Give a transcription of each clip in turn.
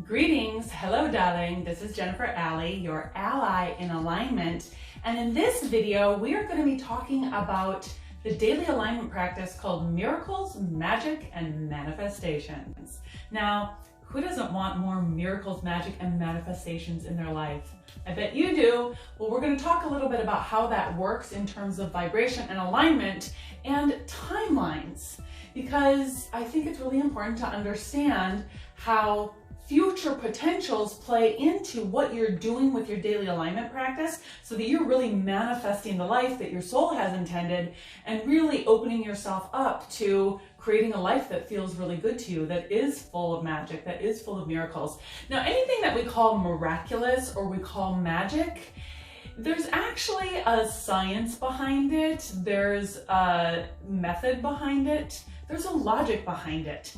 Greetings, hello darling, this is Jennifer Alley, your ally in alignment, and in this video we are going to be talking about the daily alignment practice called miracles, magic, and manifestations. Now, who doesn't want more miracles, magic, and manifestations in their life? I bet you do. Well, we're going to talk a little bit about how that works in terms of vibration and alignment and timelines, because I think it's really important to understand how future potentials play into what you're doing with your daily alignment practice so that you're really manifesting the life that your soul has intended and really opening yourself up to creating a life that feels really good to you, that is full of magic, that is full of miracles. Now, anything that we call miraculous or we call magic, there's actually a science behind it, there's a method behind it, there's a logic behind it.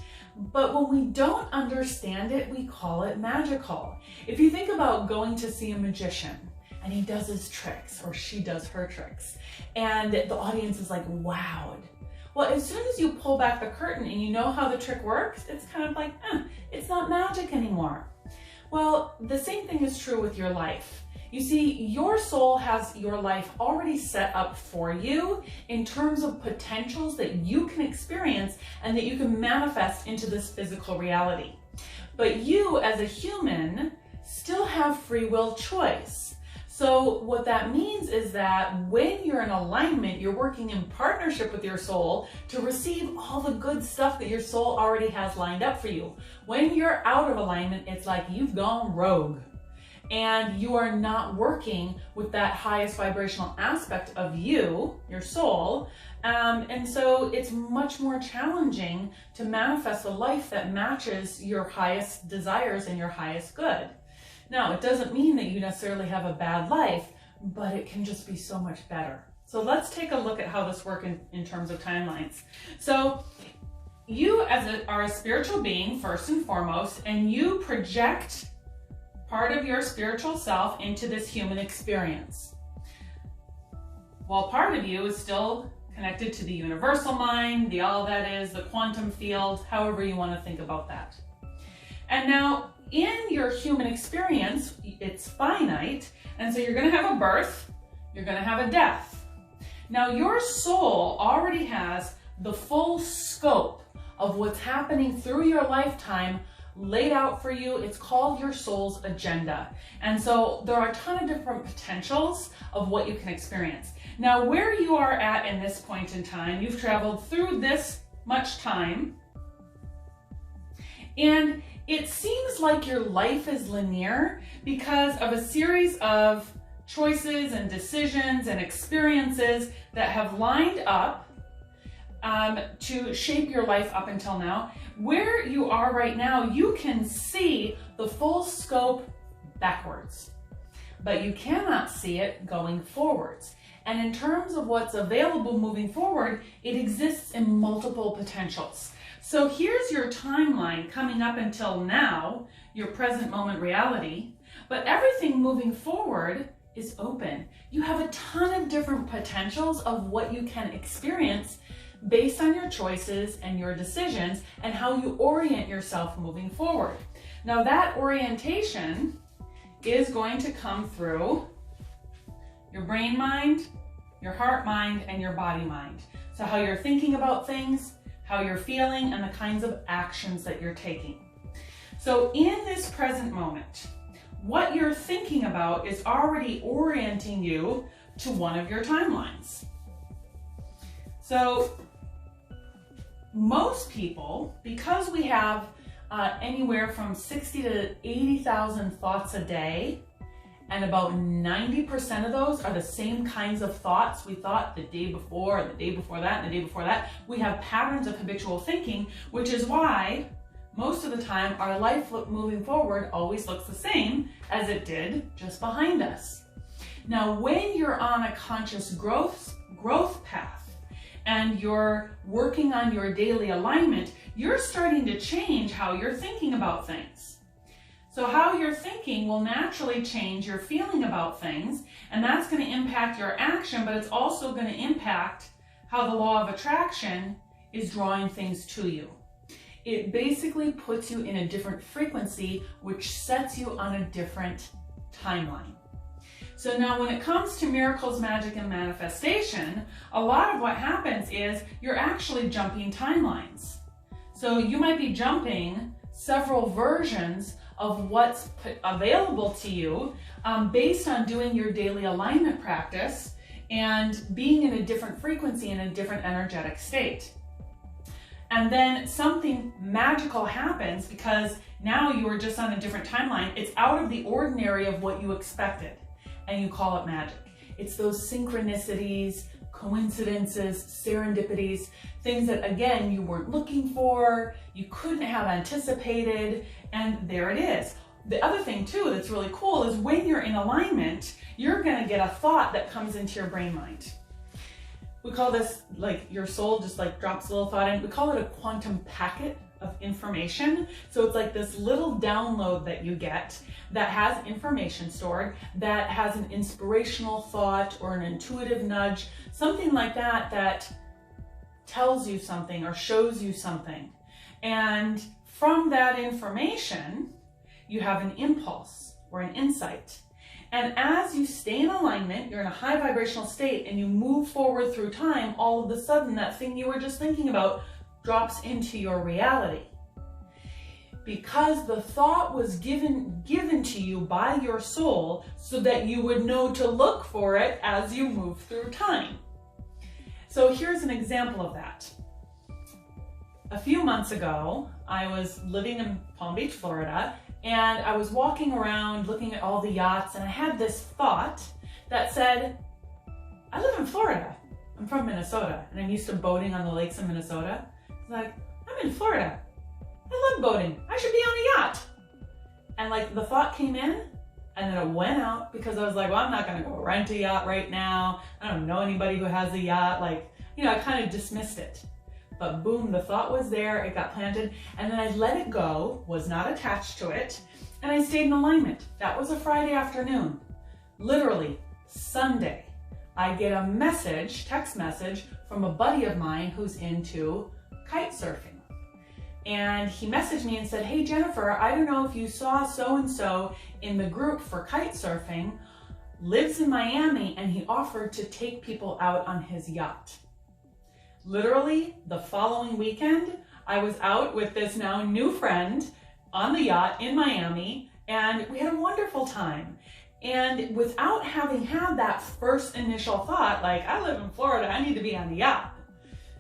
But when we don't understand it, we call it magical. If you think about going to see a magician and he does his tricks or she does her tricks and the audience is like wowed. Well, as soon as you pull back the curtain and you know how the trick works, it's kind of like, it's not magic anymore. Well, the same thing is true with your life. You see, your soul has your life already set up for you in terms of potentials that you can experience and that you can manifest into this physical reality. But you, as a human, still have free will choice. So what that means is that when you're in alignment, you're working in partnership with your soul to receive all the good stuff that your soul already has lined up for you. When you're out of alignment, it's like you've gone rogue, and you are not working with that highest vibrational aspect of you, your soul, and so it's much more challenging to manifest a life that matches your highest desires and your highest good. Now, it doesn't mean that you necessarily have a bad life, but it can just be so much better. So let's take a look at how this works in terms of timelines. So you are a spiritual being, first and foremost, and you project part of your spiritual self into this human experience. While part of you is still connected to the universal mind, the all that is, the quantum field, however you want to think about that. And now, in your human experience, it's finite, and so you're going to have a birth, you're going to have a death. Now, your soul already has the full scope of what's happening through your lifetime laid out for you. It's called your soul's agenda. And so there are a ton of different potentials of what you can experience. Now, where you are at in this point in time, you've traveled through this much time, and it seems like your life is linear because of a series of choices and decisions and experiences that have lined up to shape your life up until now. Where you are right now, you can see the full scope backwards, but you cannot see it going forwards. And in terms of what's available moving forward, it exists in multiple potentials. So here's your timeline coming up until now, your present moment reality, but everything moving forward is open. You have a ton of different potentials of what you can experience based on your choices and your decisions and how you orient yourself moving forward. Now, that orientation is going to come through your brain mind, your heart mind, and your body mind. So how you're thinking about things, how you're feeling, and the kinds of actions that you're taking. So in this present moment, what you're thinking about is already orienting you to one of your timelines. So most people, because we have anywhere from 60 to 80,000 thoughts a day, and about 90% of those are the same kinds of thoughts we thought the day before, and the day before that, and the day before that. We have patterns of habitual thinking, which is why most of the time our life moving forward always looks the same as it did just behind us. Now, when you're on a conscious growth path and you're working on your daily alignment, you're starting to change how you're thinking about things. So how you're thinking will naturally change your feeling about things, and that's going to impact your action, but it's also going to impact how the law of attraction is drawing things to you. It basically puts you in a different frequency, which sets you on a different timeline. So now when it comes to miracles, magic, and manifestation, a lot of what happens is you're actually jumping timelines. So you might be jumping several versions of what's available to you based on doing your daily alignment practice and being in a different frequency, in a different energetic state. And then something magical happens because now you are just on a different timeline. It's out of the ordinary of what you expected, and you call it magic. It's those synchronicities, coincidences, serendipities, things that, again, you weren't looking for, you couldn't have anticipated, and there it is. The other thing too that's really cool is when you're in alignment, you're gonna get a thought that comes into your brain mind. We call this, like, your soul just like drops a little thought in. We call it a quantum packet of information. So it's like this little download that you get that has information stored, that has an inspirational thought or an intuitive nudge, something like that, that tells you something or shows you something. And from that information, you have an impulse or an insight. And as you stay in alignment, you're in a high vibrational state and you move forward through time, all of a sudden that thing you were just thinking about drops into your reality. Because the thought was given to you by your soul so that you would know to look for it as you move through time. So here's an example of that. A few months ago, I was living in Palm Beach, Florida, and I was walking around looking at all the yachts, and I had this thought that said, I live in Florida. I'm from Minnesota, and I'm used to boating on the lakes in Minnesota. It's like, I'm in Florida. I love boating. I should be on a yacht. And like the thought came in, and then it went out because I was like, well, I'm not gonna go rent a yacht right now. I don't know anybody who has a yacht. Like, you know, I kind of dismissed it. But boom, the thought was there, it got planted, and then I let it go, was not attached to it, and I stayed in alignment. That was a Friday afternoon. Literally, Sunday, I get a message, text message, from a buddy of mine who's into kite surfing. And he messaged me and said, hey Jennifer, I don't know if you saw so-and-so in the group for kite surfing, lives in Miami, and he offered to take people out on his yacht. Literally, the following weekend, I was out with this now new friend on the yacht in Miami, and we had a wonderful time. And without having had that first initial thought, like, I live in Florida, I need to be on the yacht,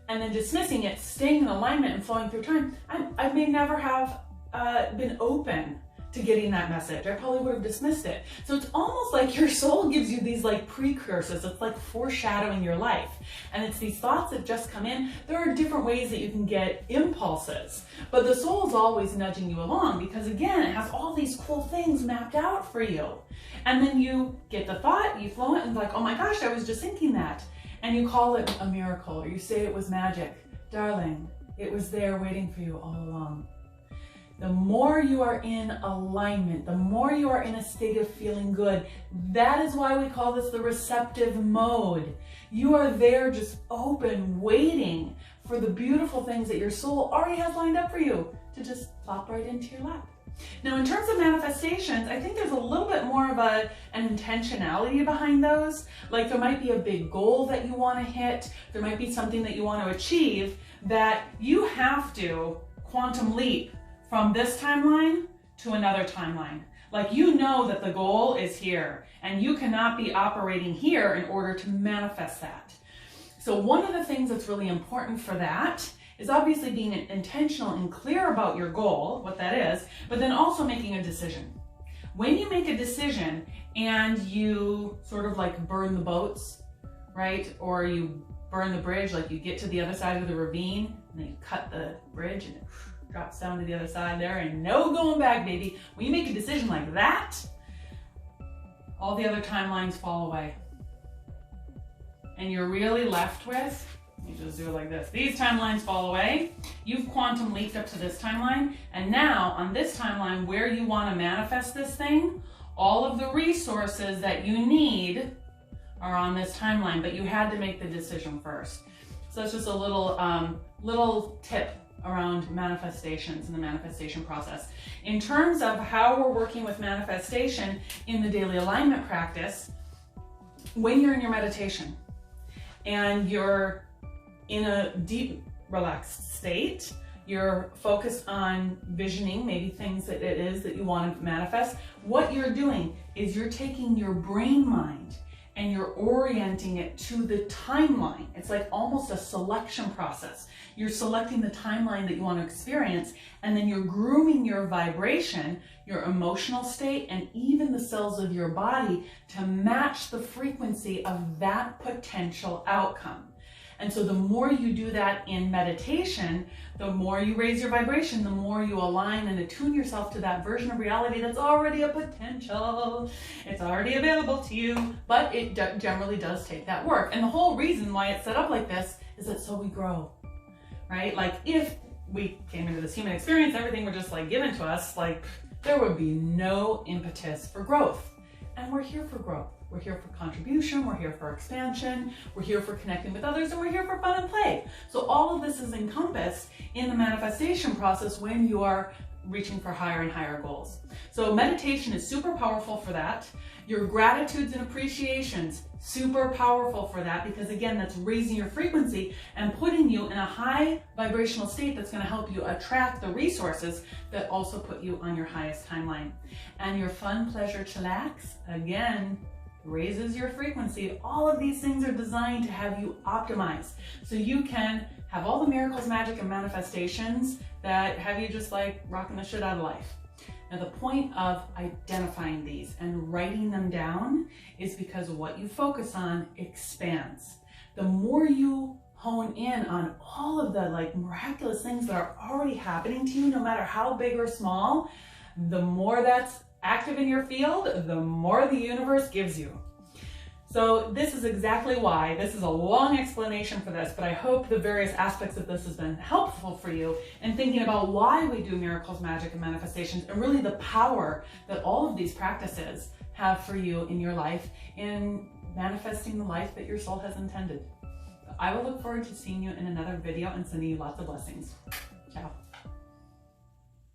and then dismissing it, staying in alignment and flowing through time, I may never have been open to getting that message. I probably would have dismissed it. So it's almost like your soul gives you these like precursors. It's like foreshadowing your life. And it's these thoughts that just come in. There are different ways that you can get impulses, but the soul is always nudging you along because, again, it has all these cool things mapped out for you. And then you get the thought, you flow it, and like, oh my gosh, I was just thinking that. And you call it a miracle, or you say it was magic. Darling, it was there waiting for you all along. The more you are in alignment, the more you are in a state of feeling good. That is why we call this the receptive mode. You are there just open, waiting for the beautiful things that your soul already has lined up for you to just plop right into your lap. Now, in terms of manifestations, I think there's a little bit more of an intentionality behind those. Like there might be a big goal that you want to hit. There might be something that you want to achieve that you have to quantum leap from this timeline to another timeline. Like, you know that the goal is here and you cannot be operating here in order to manifest that. So one of the things that's really important for that is obviously being intentional and clear about your goal, what that is, but then also making a decision. When you make a decision and you sort of like burn the boats, right? Or you burn the bridge, like you get to the other side of the ravine and then you cut the bridge and it drops down to the other side there and no going back, baby. When you make a decision like that, all the other timelines fall away. And you're really left with, you just do it like this. These timelines fall away. You've quantum leaped up to this timeline. And now on this timeline where you want to manifest this thing, all of the resources that you need are on this timeline, but you had to make the decision first. So that's just a little tip around manifestations and the manifestation process. In terms of how we're working with manifestation in the daily alignment practice, when you're in your meditation and you're in a deep, relaxed state, you're focused on visioning maybe things that it is that you want to manifest, what you're doing is you're taking your brain mind and you're orienting it to the timeline. It's like almost a selection process. You're selecting the timeline that you want to experience, and then you're grooming your vibration, your emotional state, and even the cells of your body to match the frequency of that potential outcome. And so the more you do that in meditation, the more you raise your vibration, the more you align and attune yourself to that version of reality that's already a potential. It's already available to you, but it generally does take that work. And the whole reason why it's set up like this is that so we grow, right? Like if we came into this human experience, everything were just like given to us, like there would be no impetus for growth. And we're here for growth. We're here for contribution, we're here for expansion, we're here for connecting with others, and we're here for fun and play. So all of this is encompassed in the manifestation process when you are reaching for higher and higher goals. So meditation is super powerful for that. Your gratitudes and appreciations, super powerful for that, because again, that's raising your frequency and putting you in a high vibrational state that's going to help you attract the resources that also put you on your highest timeline. And your fun, pleasure, chillax, again, raises your frequency. All of these things are designed to have you optimize so you can have all the miracles, magic, and manifestations that have you just like rocking the shit out of life. Now, the point of identifying these and writing them down is because what you focus on expands. The more you hone in on all of the like miraculous things that are already happening to you, no matter how big or small, the more that's active in your field, the more the universe gives you. So this is exactly why, this is a long explanation for this, but I hope the various aspects of this has been helpful for you in thinking about why we do miracles, magic, and manifestations, and really the power that all of these practices have for you in your life in manifesting the life that your soul has intended. I will look forward to seeing you in another video and sending you lots of blessings. Ciao.